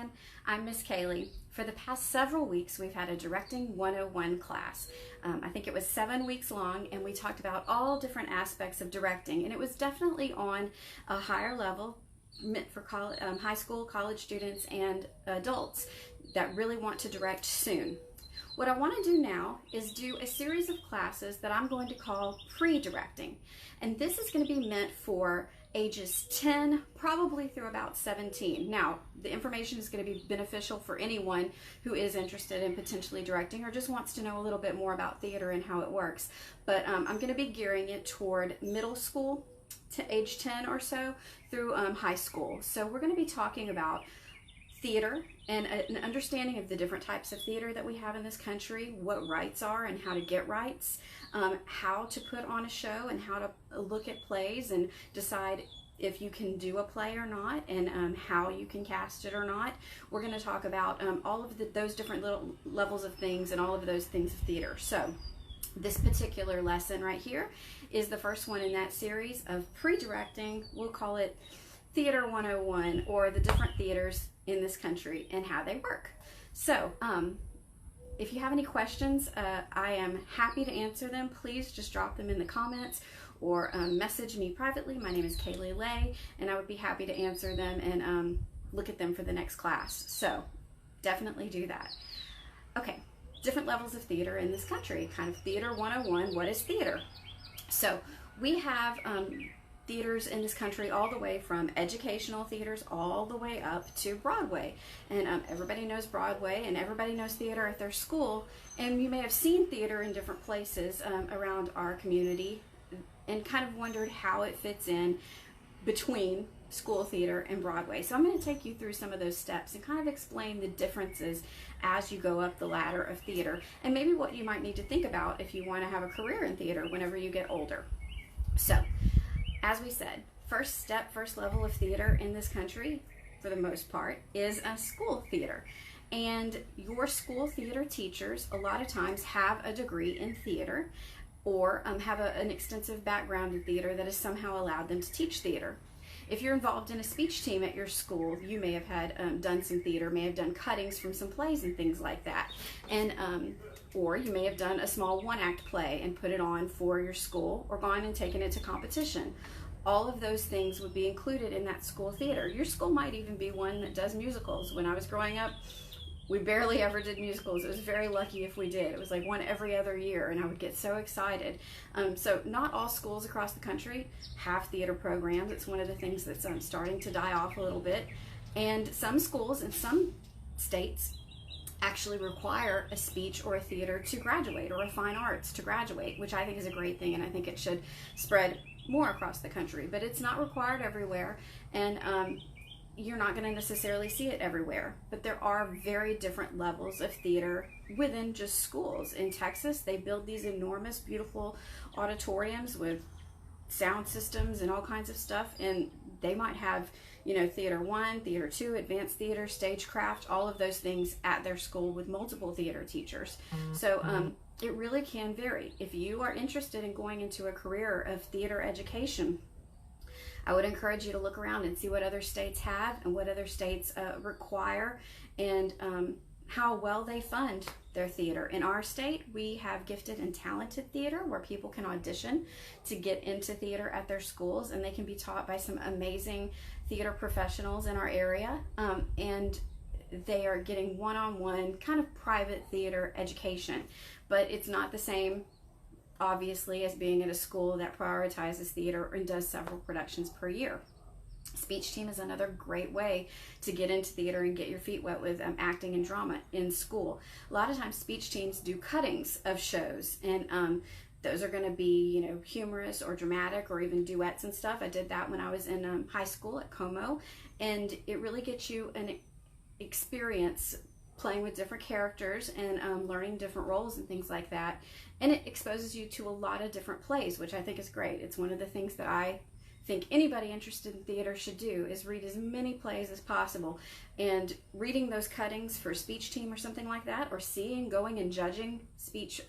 everyone. I'm Miss Kaylee. For the past several weeks, we've had a Directing 101 class. I think it was 7 weeks long, and we talked about all different aspects of directing, and it was definitely on a higher level, meant for high school, college students, and adults that really want to direct soon. What I want to do now is do a series of classes that I'm going to call pre-directing, and this is going to be meant for ages 10 probably through about 17. Now, the information is going to be beneficial for anyone who is interested in potentially directing or just wants to know a little bit more about theater and how it works. But I'm going to be gearing it toward middle school to age 10 or so through high school. So we're going to be talking about theater and an understanding of the different types of theater that we have in this country, what rights are and how to get rights, how to put on a show and how to look at plays and decide if you can do a play or not, and how you can cast it or not. We're going to talk about all of those different little levels of things and all of those things of theater. So this particular lesson right here is the first one in that series of pre-directing. We'll call it Theater 101, or the different theaters in this country and how they work. So if you have any questions, I am happy to answer them. Please just drop them in the comments or message me privately. My name is Kaylee Lay, and I would be happy to answer them and look at them for the next class. So definitely do that. Okay, different levels of theater in this country. Kind of Theater 101, what is theater? So we have theaters in this country all the way from educational theaters all the way up to Broadway, and everybody knows Broadway and everybody knows theater at their school, and you may have seen theater in different places around our community and kind of wondered how it fits in between school theater and Broadway. So I'm going to take you through some of those steps and kind of explain the differences as you go up the ladder of theater, and maybe what you might need to think about if you want to have a career in theater whenever you get older. So as we said, first level of theater in this country, for the most part, is a school theater. And your school theater teachers, a lot of times, have a degree in theater or have an extensive background in theater that has somehow allowed them to teach theater. If you're involved in a speech team at your school, you may have had done some theater, may have done cuttings from some plays and things like that. And or you may have done a small one-act play and put it on for your school, or gone and taken it to competition. All of those things would be included in that school theater. Your school might even be one that does musicals. When I was growing up, we barely ever did musicals. It was very lucky if we did. It was like one every other year, and I would get so excited. So not all schools across the country have theater programs. It's one of the things that's starting to die off a little bit. And some schools in some states actually require a speech or a theater to graduate, or a fine arts to graduate, which I think is a great thing, and I think it should spread more across the country. But it's not required everywhere, and you're not going to necessarily see it everywhere. But there are very different levels of theater within just schools. In Texas, they build these enormous, beautiful auditoriums with sound systems and all kinds of stuff, and they might have, you know, Theater 1, Theater 2, Advanced Theater, Stagecraft, all of those things at their school with multiple theater teachers. So it really can vary. If you are interested in going into a career of theater education, I would encourage you to look around and see what other states have and what other states require, and how well they fund their theater. In our state, we have gifted and talented theater where people can audition to get into theater at their schools, and they can be taught by some amazing theater professionals in our area, and they are getting one-on-one kind of private theater education. But it's not the same, obviously, as being at a school that prioritizes theater and does several productions per year. Speech team is another great way to get into theater and get your feet wet with acting and drama in school. A lot of times speech teams do cuttings of shows, and those are going to be, you know, humorous or dramatic or even duets and stuff. I did that when I was in high school at Como, and it really gets you an experience playing with different characters and learning different roles and things like that. And it exposes you to a lot of different plays, which I think is great. It's one of the things that I think anybody interested in theater should do, is read as many plays as possible. And reading those cuttings for speech team or something like that, or going and judging speech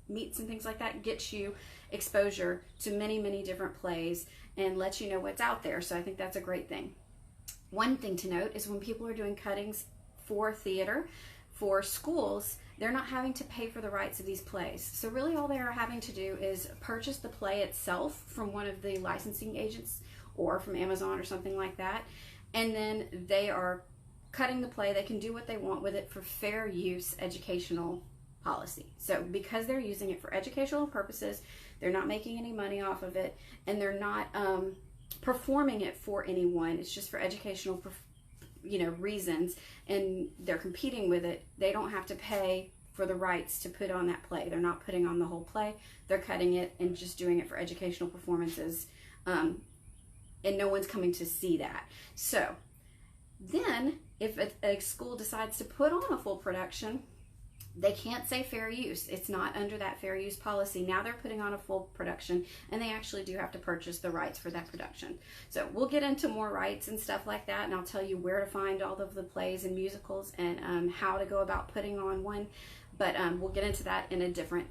meets and things like that, gets you exposure to many, many different plays and lets you know what's out there. So I think that's a great thing. One thing to note is when people are doing cuttings for theater, for schools, they're not having to pay for the rights of these plays. So really all they are having to do is purchase the play itself from one of the licensing agents or from Amazon or something like that. And then they are cutting the play. They can do what they want with it for fair use educational policy. So because they're using it for educational purposes, they're not making any money off of it, and they're not performing it for anyone. It's just for educational reasons, and they're competing with it. They don't have to pay for the rights to put on that play. They're not putting on the whole play. They're cutting it and just doing it for educational performances, and no one's coming to see that. So then if a school decides to put on a full production, they can't say fair use. It's not under that fair use policy. Now they're putting on a full production, and they actually do have to purchase the rights for that production. So we'll get into more rights and stuff like that, and I'll tell you where to find all of the plays and musicals and how to go about putting on one. But we'll get into that in a different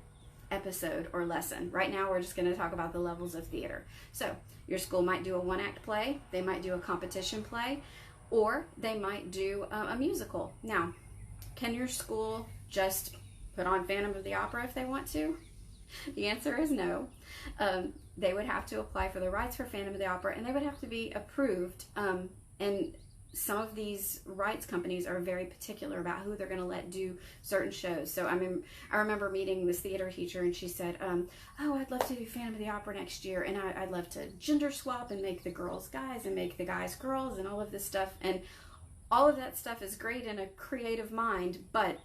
episode or lesson. Right now we're just going to talk about the levels of theater. So your school might do a one-act play, they might do a competition play, or they might do a musical. Now, can your school just put on Phantom of the Opera if they want to? The answer is no. They would have to apply for the rights for Phantom of the Opera, and they would have to be approved. And some of these rights companies are very particular about who they're going to let do certain shows. So I remember meeting this theater teacher, and she said, oh, I'd love to do Phantom of the Opera next year, and I'd love to gender swap and make the girls guys and make the guys girls and all of this stuff. And all of that stuff is great in a creative mind, but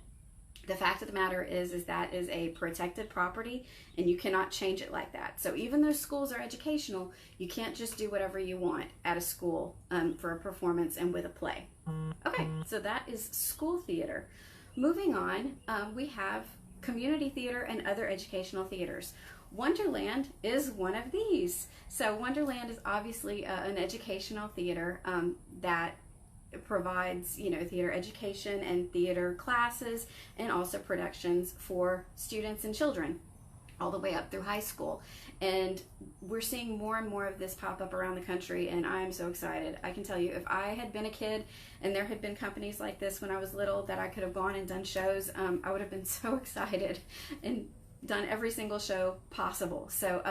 the fact of the matter is that is a protected property, and you cannot change it like that. So even though schools are educational, you can't just do whatever you want at a school for a performance and with a play. Okay, so that is school theater. Moving on, we have community theater and other educational theaters. Wonderland is one of these. So Wonderland is obviously an educational theater that provides, theater education and theater classes and also productions for students and children all the way up through high school. And we're seeing more and more of this pop up around the country, and I'm so excited. I can tell you, if I had been a kid and there had been companies like this when I was little that I could have gone and done shows, I would have been so excited and done every single show possible. So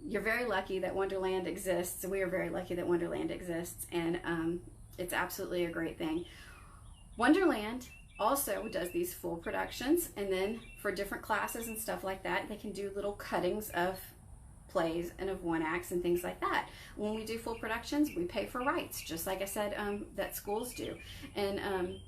you're very lucky that Wonderland exists. We are very lucky that Wonderland exists, and it's absolutely a great thing. Wonderland also does these full productions, and then for different classes and stuff like that, they can do little cuttings of plays and of one acts and things like that. When we do full productions, we pay for rights, just like I said that schools do. And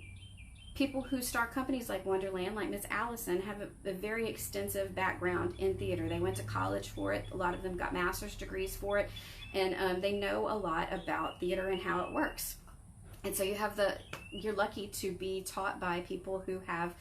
people who start companies like Wonderland, like Miss Allison, have a very extensive background in theater. They went to college for it. A lot of them got master's degrees for it, and they know a lot about theater and how it works. And so you're lucky to be taught by people who have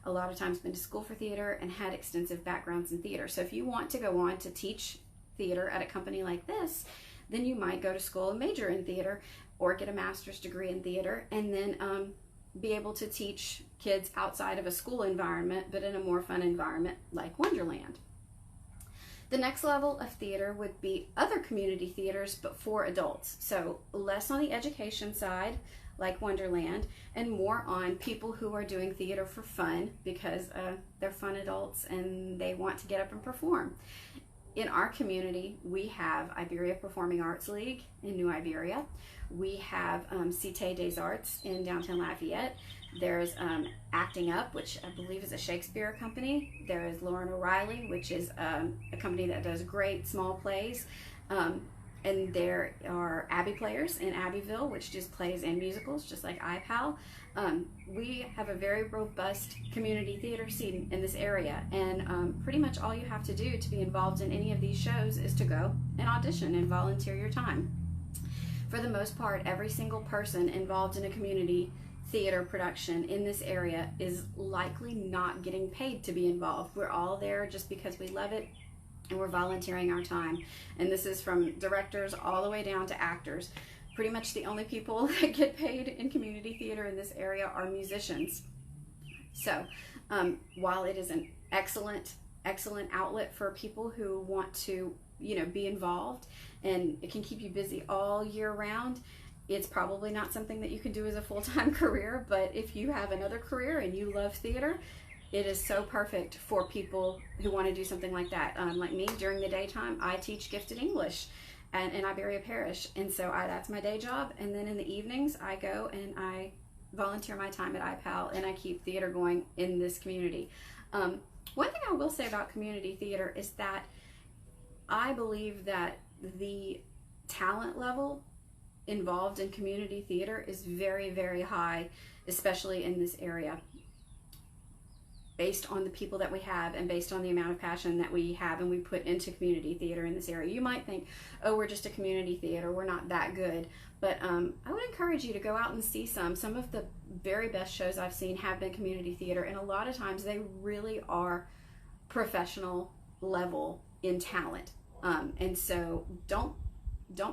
a lot of times been to school for theater and had extensive backgrounds in theater. So if you want to go on to teach theater at a company like this, then you might go to school and major in theater or get a master's degree in theater, and then be able to teach kids outside of a school environment, but in a more fun environment like Wonderland. The next level of theater would be other community theaters, but for adults. So less on the education side, like Wonderland, and more on people who are doing theater for fun because they're fun adults and they want to get up and perform. In our community, we have Iberia Performing Arts League in New Iberia. We have Cité des Arts in downtown Lafayette. There's Acting Up, which I believe is a Shakespeare company. There is Lauren O'Reilly, which is a company that does great small plays. And there are Abbey Players in Abbeville, which does plays and musicals, just like iPal. We have a very robust community theater scene in this area, and pretty much all you have to do to be involved in any of these shows is to go and audition and volunteer your time. For the most part, every single person involved in a community theater production in this area is likely not getting paid to be involved. We're all there just because we love it, and we're volunteering our time. And this is from directors all the way down to actors. Pretty much the only people that get paid in community theater in this area are musicians. So while it is an excellent outlet for people who want to be involved, and it can keep you busy all year round, It's probably not something that you can do as a full-time career, but if you have another career and you love theater, it is so perfect for people who want to do something like that. Like me, during the daytime, I teach gifted English in Iberia Parish, and so that's my day job. And then in the evenings, I go and I volunteer my time at IPAL, and I keep theater going in this community. One thing I will say about community theater is that I believe that the talent level involved in community theater is very, very high, especially in this area, based on the people that we have and based on the amount of passion that we have and we put into community theater in this area. You might think, oh, we're just a community theater, we're not that good, but I would encourage you to go out and see some of the very best shows I've seen have been community theater, and a lot of times they really are professional level in talent. And so don't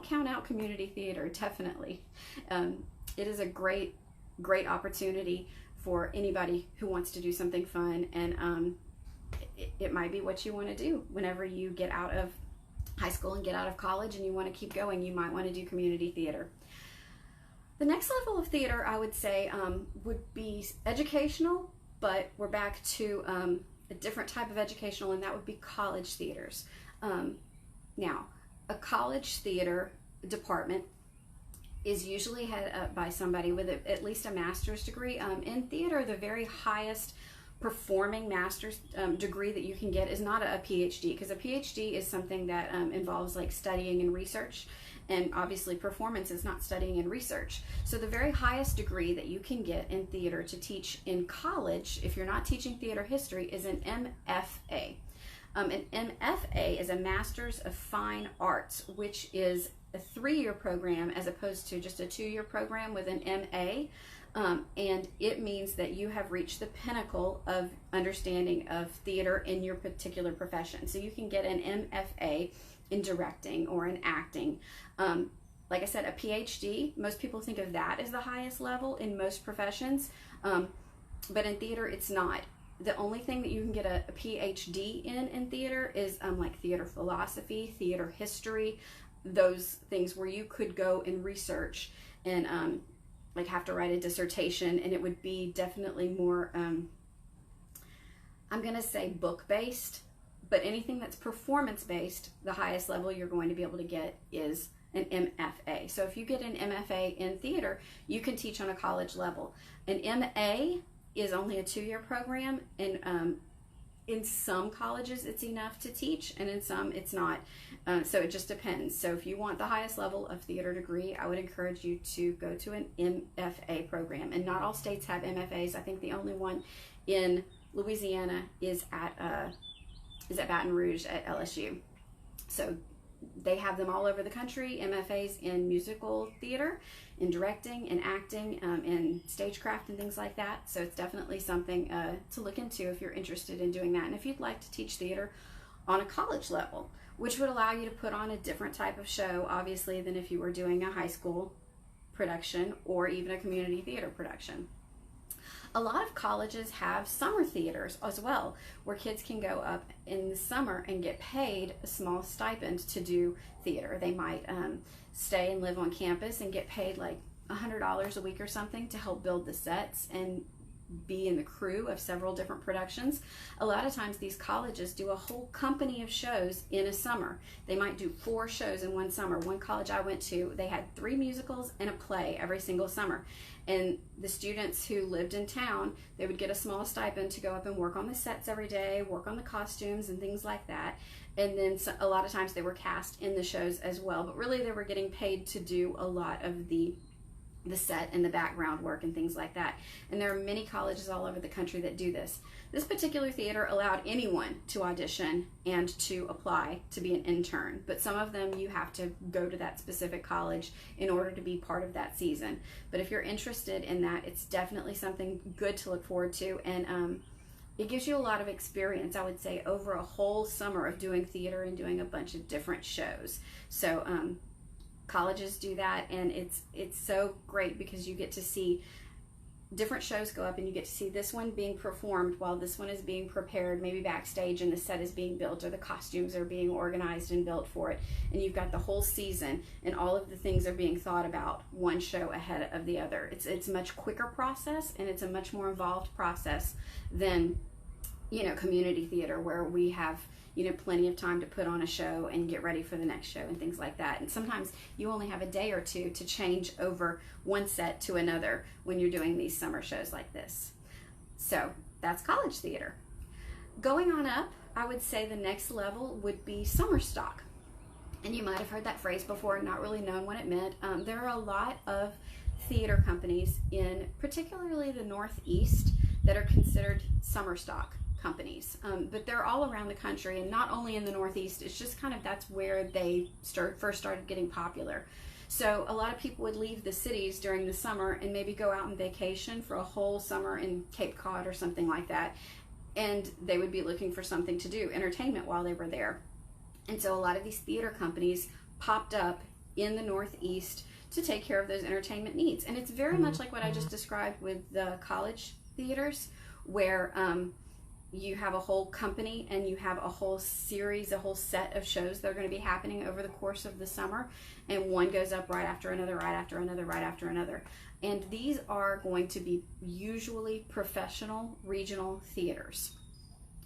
count out community theater, definitely. It is a great opportunity for anybody who wants to do something fun, and it might be what you want to do whenever you get out of high school and get out of college and you want to keep going. You might want to do community theater. The next level of theater, I would say, would be educational, but we're back to a different type of educational, and that would be college theaters. Now, a college theater department is usually headed up by somebody with at least a master's degree. In theater, the very highest performing master's degree that you can get is not a PhD, because a PhD is something that involves like studying and research, and obviously performance is not studying and research. So the very highest degree that you can get in theater to teach in college, if you're not teaching theater history, is an MFA. An MFA is a Master's of Fine Arts, which is a 3-year program as opposed to just a 2-year program with an MA, and it means that you have reached the pinnacle of understanding of theater in your particular profession. So you can get an MFA in directing or in acting. Like I said, a PhD, most people think of that as the highest level in most professions, but in theater it's not. The only thing that you can get a PhD in theater is like theater philosophy, theater history, those things where you could go and research and like have to write a dissertation, and it would be definitely more, I'm gonna say book-based, but anything that's performance-based, the highest level you're going to be able to get is an MFA. So if you get an MFA in theater, you can teach on a college level. An MA is only a 2-year program, and in some colleges it's enough to teach, and in some it's not. So it just depends. So if you want the highest level of theater degree, I would encourage you to go to an MFA program. And not all states have MFAs. I think the only one in Louisiana is at Baton Rouge at LSU. So they have them all over the country, MFAs in musical theater, in directing, in acting, in stagecraft and things like that. So it's definitely something to look into if you're interested in doing that. And if you'd like to teach theater on a college level, which would allow you to put on a different type of show, obviously, than if you were doing a high school production or even a community theater production. A lot of colleges have summer theaters as well, where kids can go up in the summer and get paid a small stipend to do theater. They might stay and live on campus and get paid like $100 a week or something to help build the sets and be in the crew of several different productions. A lot of times these colleges do a whole company of shows in a summer. They might do 4 shows in one summer. One college I went to, they had 3 musicals and a play every single summer. And the students who lived in town, they would get a small stipend to go up and work on the sets every day, work on the costumes and things like that. And then a lot of times they were cast in the shows as well, but really they were getting paid to do a lot of the set and the background work and things like that. And there are many colleges all over the country that do this. This particular theater allowed anyone to audition and to apply to be an intern, but some of them you have to go to that specific college in order to be part of that season. But if you're interested in that, it's definitely something good to look forward to, and it gives you a lot of experience, I would say, over a whole summer of doing theater and doing a bunch of different shows. So colleges do that, and it's so great because you get to see different shows go up, and you get to see this one being performed while this one is being prepared, maybe backstage, and the set is being built, or the costumes are being organized and built for it, and you've got the whole season, and all of the things are being thought about one show ahead of the other. It's a much quicker process, and it's a much more involved process than, you know, community theater, where we have, you know, plenty of time to put on a show and get ready for the next show and things like that. And sometimes you only have a day or two to change over one set to another when you're doing these summer shows like this. So that's college theater. Going on up, I would say the next level would be summer stock. And you might have heard that phrase before and not really known what it meant. There are a lot of theater companies in particularly the Northeast that are considered summer stock companies, but they're all around the country, and not only in the Northeast. It's just kind of, that's where they first started getting popular. So a lot of people would leave the cities during the summer and maybe go out on vacation for a whole summer in Cape Cod or something like that, and they would be looking for something to do, entertainment, while they were there. And so a lot of these theater companies popped up in the Northeast to take care of those entertainment needs. And it's very much like what I just described with the college theaters, where you have a whole company and you have a whole series, a whole set of shows that are going to be happening over the course of the summer, and one goes up right after another, right after another, right after another. And these are going to be usually professional regional theaters.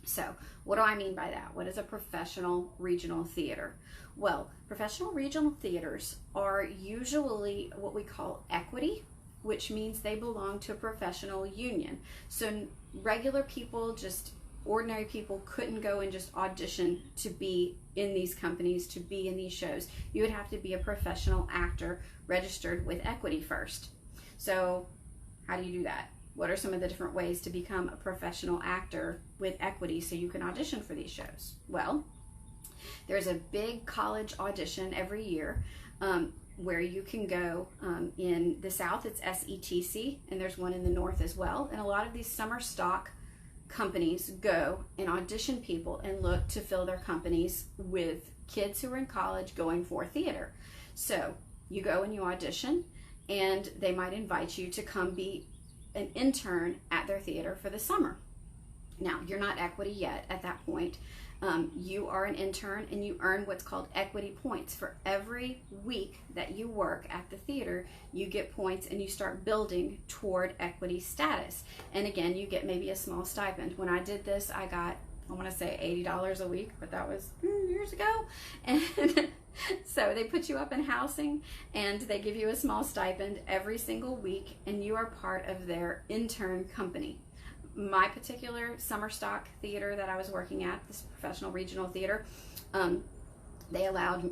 So what do I mean by that? What is a professional regional theater? Well, professional regional theaters are usually what we call equity, which means they belong to a professional union. So regular people, just ordinary people, couldn't go and just audition to be in these companies, to be in these shows. You would have to be a professional actor registered with equity first. So how do you do that? What are some of the different ways to become a professional actor with equity so you can audition for these shows? Well, there's a big college audition every year where you can go. In the South, it's SETC, and there's one in the North as well. And a lot of these summer stock companies go and audition people and look to fill their companies with kids who are in college going for theater. So you go and you audition, and they might invite you to come be an intern at their theater for the summer. Now, you're not equity yet at that point. You are an intern, and you earn what's called equity points. For every week that you work at the theater, you get points, and you start building toward equity status. And again, you get maybe a small stipend. When I did this, I got, I want to say $80 a week, but that was years ago. And so they put you up in housing, and they give you a small stipend every single week, and you are part of their intern company. My particular summer stock theater that I was working at, this professional regional theater, they allowed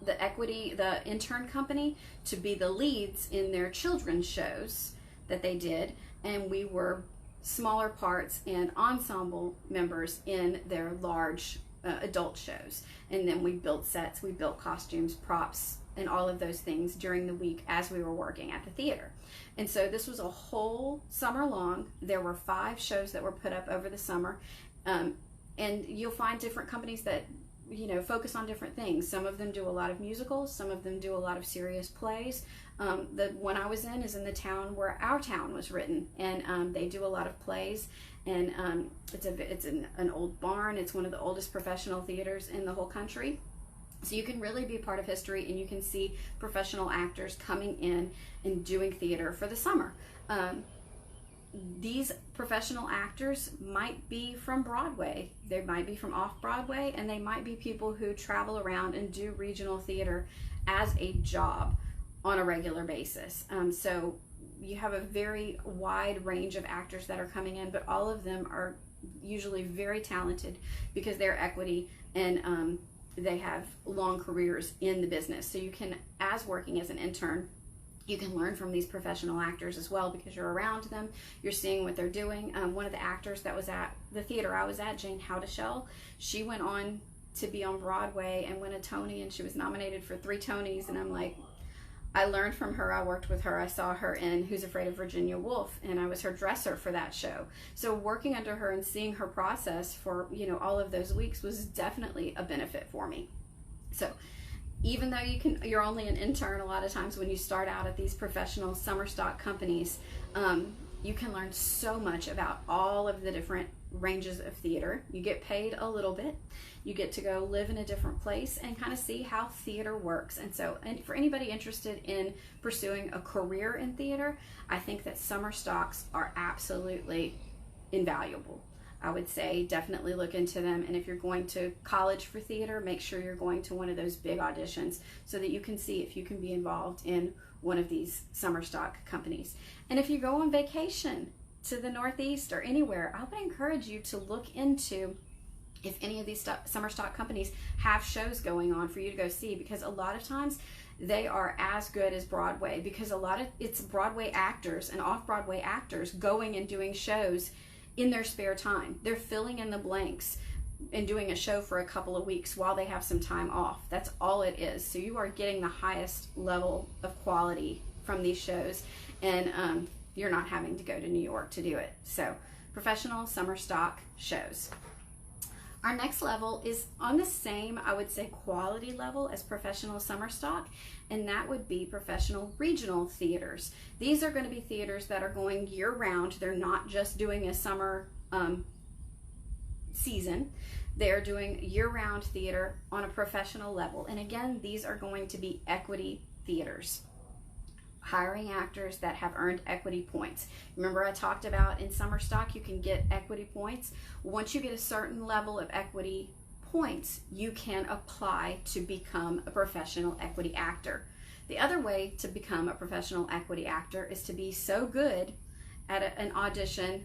the intern company to be the leads in their children's shows that they did, and we were smaller parts and ensemble members in their large adult shows. And then we built sets, we built costumes, props, and all of those things during the week as we were working at the theater. And so this was a whole summer long. There were 5 shows that were put up over the summer, and you'll find different companies that, you know, focus on different things. Some of them do a lot of musicals, some of them do a lot of serious plays. The one I was in is in the town where Our Town was written, and they do a lot of plays. And it's an old barn. It's one of the oldest professional theaters in the whole country. So you can really be part of history, and you can see professional actors coming in and doing theater for the summer. These professional actors might be from Broadway, they might be from off-Broadway, and they might be people who travel around and do regional theater as a job on a regular basis. So you have a very wide range of actors that are coming in, but all of them are usually very talented because they're equity, and they have long careers in the business. So you can, as working as an intern, you can learn from these professional actors as well, because you're around them, you're seeing what they're doing. One of the actors that was at the theater I was at, Jane Howdeshell, she went on to be on Broadway and win a Tony, and she was nominated for 3 Tonys. And I'm like, I learned from her, I worked with her, I saw her in Who's Afraid of Virginia Woolf, and I was her dresser for that show. So working under her and seeing her process for, you know, all of those weeks was definitely a benefit for me. So even though you're only an intern a lot of times when you start out at these professional summer stock companies, You can learn so much about all of the different ranges of theater. You get paid a little bit. You get to go live in a different place and kind of see how theater works. And so, and for anybody interested in pursuing a career in theater, I think that summer stocks are absolutely invaluable. I would say definitely look into them. And if you're going to college for theater, make sure you're going to one of those big auditions so that you can see if you can be involved in one of these summer stock companies. And if you go on vacation to the Northeast or anywhere, I would encourage you to look into if any of these summer stock companies have shows going on for you to go see, because a lot of times they are as good as Broadway, because a lot of it's Broadway actors and off-Broadway actors going and doing shows in their spare time. They're filling in the blanks and doing a show for a couple of weeks while they have some time off. That's all it is. So you are getting the highest level of quality from these shows, and you're not having to go to New York to do it. So professional summer stock shows. Our next level is on the same, I would say, quality level as professional summer stock, and that would be professional regional theaters. These are going to be theaters that are going year-round. They're not just doing a summer season. They're doing year-round theater on a professional level. And again, these are going to be equity theaters, hiring actors that have earned equity points. Remember, I talked about in summer stock you can get equity points. Once you get a certain level of equity points, you can apply to become a professional equity actor. The other way to become a professional equity actor is to be so good at an audition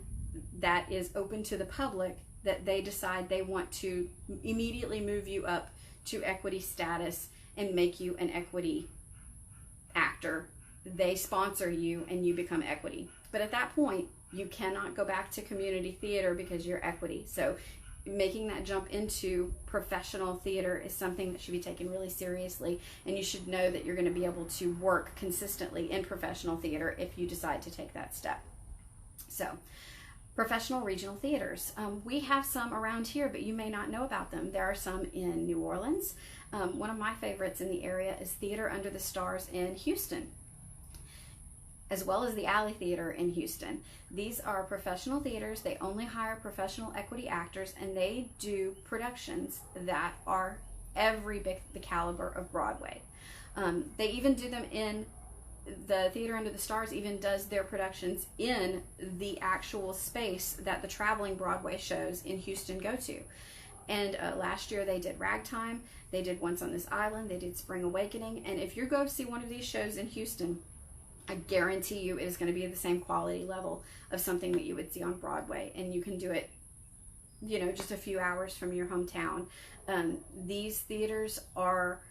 that is open to the public that they decide they want to immediately move you up to equity status and make you an equity actor. They sponsor you and you become equity. But at that point, you cannot go back to community theater because you're equity. So making that jump into professional theater is something that should be taken really seriously, and you should know that you're going to be able to work consistently in professional theater if you decide to take that step. So professional regional theaters. We have some around here, but you may not know about them. There are some in New Orleans. One of my favorites in the area is Theater Under the Stars in Houston, as well as the Alley Theater in Houston. These are professional theaters. They only hire professional equity actors, and they do productions that are every bit the caliber of Broadway. They even do them in the Theater Under the Stars, even does their productions in the actual space that the traveling Broadway shows in Houston go to. And last year they did Ragtime, they did Once on This Island, they did Spring Awakening, and if you go see one of these shows in Houston, I guarantee you it is going to be the same quality level of something that you would see on Broadway, and you can do it, you know, just a few hours from your hometown. These theaters are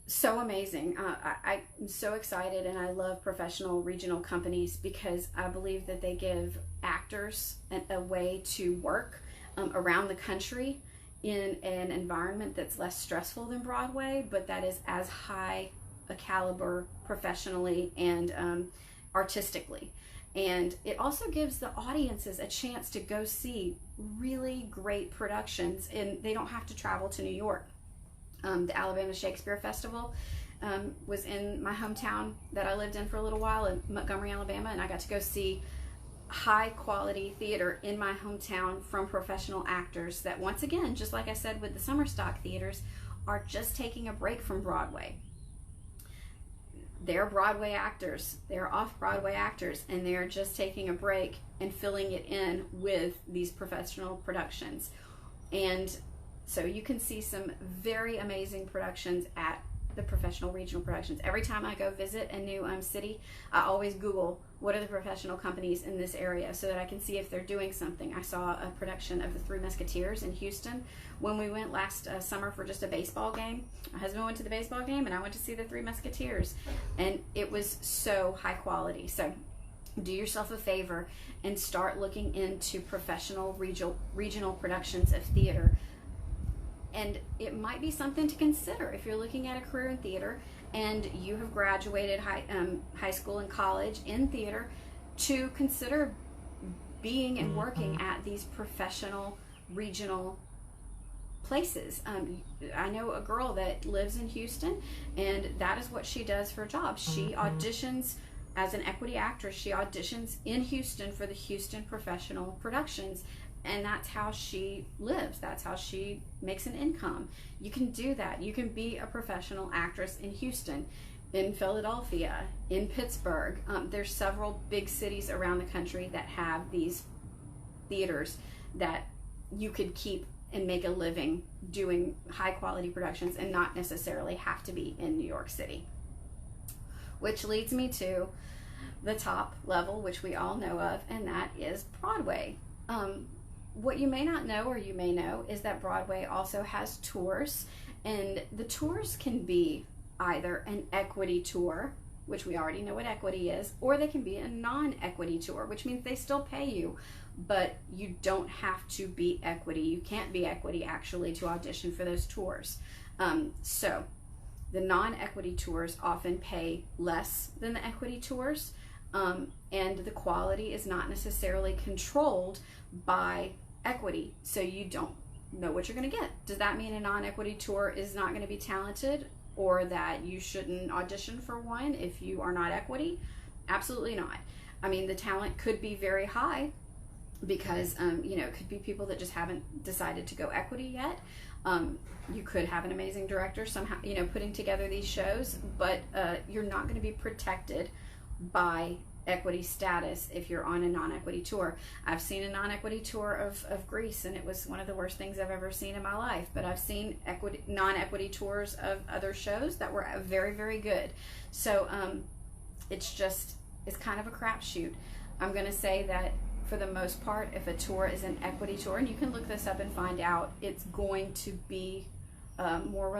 so amazing. I'm so excited, and I love professional regional companies because I believe that they give actors a way to work around the country in an environment that's less stressful than Broadway, but that is as high a caliber professionally and artistically. And it also gives the audiences a chance to go see really great productions, and they don't have to travel to New York. The Alabama Shakespeare Festival was in my hometown that I lived in for a little while in Montgomery, Alabama, and I got to go see high quality theater in my hometown from professional actors that, once again, just like I said with the summer stock theaters, are just taking a break from Broadway. They're Broadway actors, they're off-Broadway actors, and they're just taking a break and filling it in with these professional productions. And so you can see some very amazing productions at the professional regional productions. Every time I go visit a new city, I always Google what are the professional companies in this area so that I can see if they're doing something. I saw a production of The Three Musketeers in Houston when we went last summer for just a baseball game. My husband went to the baseball game and I went to see The Three Musketeers, and it was so high quality. So do yourself a favor and start looking into professional regional productions of theater. And it might be something to consider if you're looking at a career in theater and you have graduated high school and college in theater, to consider being and working at these professional regional places. I know a girl that lives in Houston, and that is what she does for a job. She auditions as an equity actress, she auditions in Houston for the Houston Professional Productions, and that's how she lives. That's how she makes an income. You can do that. You can be a professional actress in Houston, in Philadelphia, in Pittsburgh. There's several big cities around the country that have these theaters that you could keep and make a living doing high quality productions and not necessarily have to be in New York City. Which leads me to the top level, which we all know of, and that is Broadway. What you may not know, or you may know, is that Broadway also has tours, and the tours can be either an equity tour, which we already know what equity is, or they can be a non-equity tour, which means they still pay you, but you don't have to be equity. You can't be equity actually to audition for those tours. So the non-equity tours often pay less than the equity tours, and the quality is not necessarily controlled by equity, so you don't know what you're going to get. Does that mean a non-equity tour is not going to be talented, or that you shouldn't audition for one if you are not equity? Absolutely not. I mean, the talent could be very high because it could be people that just haven't decided to go equity yet. You could have an amazing director somehow, putting together these shows, but you're not going to be protected by equity status if you're on a non-equity tour. I've seen a non-equity tour of Grease, and it was one of the worst things I've ever seen in my life, but I've seen non-equity tours of other shows that were very, very good. So it's kind of a crapshoot. I'm going to say that for the most part, if a tour is an equity tour, and you can look this up and find out, it's going to be more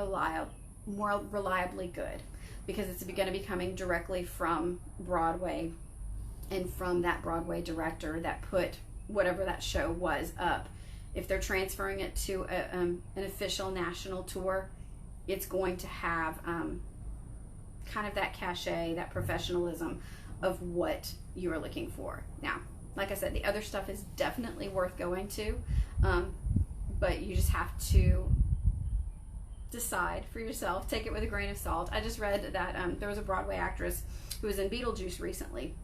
reliably good, because it's going to be coming directly from Broadway and from that Broadway director that put whatever that show was up. If they're transferring it to an official national tour, it's going to have kind of that cachet, that professionalism of what you are looking for. Now, like I said, the other stuff is definitely worth going to, but you just have to decide for yourself. Take it with a grain of salt. I just read that there was a Broadway actress who was in Beetlejuice recently,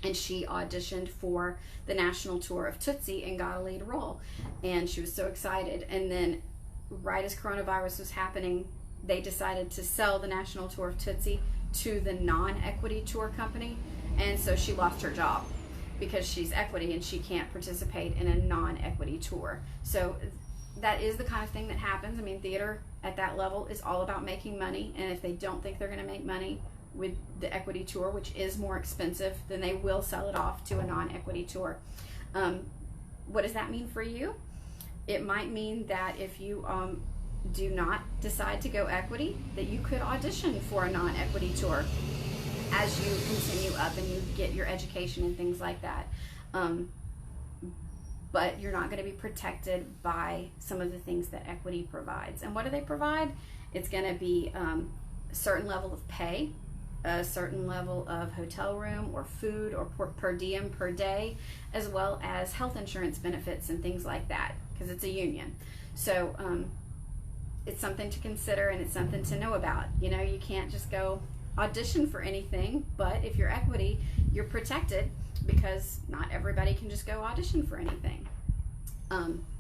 and she auditioned for the national tour of Tootsie and got a lead role, and she was so excited. And then right as coronavirus was happening, they decided to sell the national tour of Tootsie to the non-equity tour company, and so she lost her job because she's equity and she can't participate in a non-equity tour. So that is the kind of thing that happens. I mean, theater at that level is all about making money, and if they don't think they're going to make money with the equity tour, which is more expensive, then they will sell it off to a non-equity tour. What does that mean for you? It might mean that if you do not decide to go equity, that you could audition for a non-equity tour as you continue up and you get your education and things like that. But you're not going to be protected by some of the things that equity provides. And what do they provide? It's going to be a certain level of pay, a certain level of hotel room or food or per diem per day, as well as health insurance benefits and things like that, because it's a union. So it's something to consider, and it's something to know about. You can't just go audition for anything, but if you're equity, you're protected, because not everybody can just go audition for anything.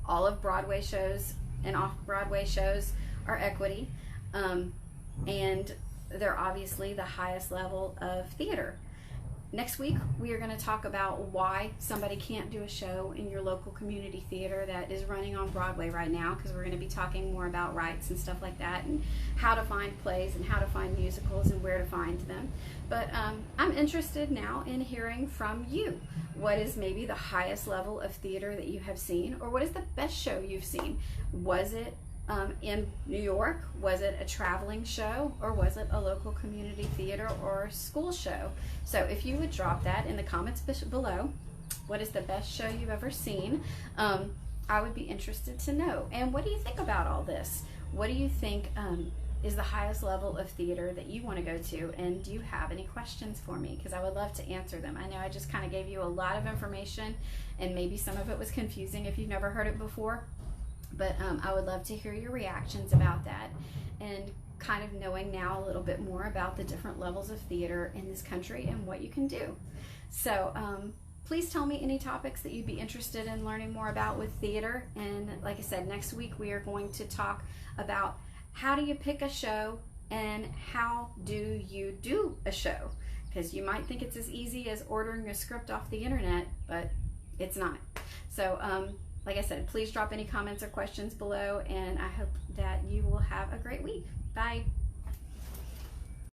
All of Broadway shows and off-Broadway shows are equity, and they're obviously the highest level of theater. Next week, we are going to talk about why somebody can't do a show in your local community theater that is running on Broadway right now, because we're going to be talking more about rights and stuff like that, and how to find plays and how to find musicals and where to find them. But I'm interested now in hearing from you. What is maybe the highest level of theater that you have seen, or what is the best show you've seen? Was it in New York? Was it a traveling show, or was it a local community theater or school show? So if you would drop that in the comments below, what is the best show you've ever seen? I would be interested to know. And what do you think about all this? What do you think is the highest level of theater that you want to go to? And do you have any questions for me? Because I would love to answer them. I know I just kind of gave you a lot of information, and maybe some of it was confusing if you've never heard it before. But I would love to hear your reactions about that. And kind of knowing now a little bit more about the different levels of theater in this country and what you can do. So please tell me any topics that you'd be interested in learning more about with theater. And like I said, next week we are going to talk about how do you pick a show and how do you do a show, because you might think it's as easy as ordering a script off the internet, but it's not. So like I said, please drop any comments or questions below, and I hope that you will have a great week. Bye.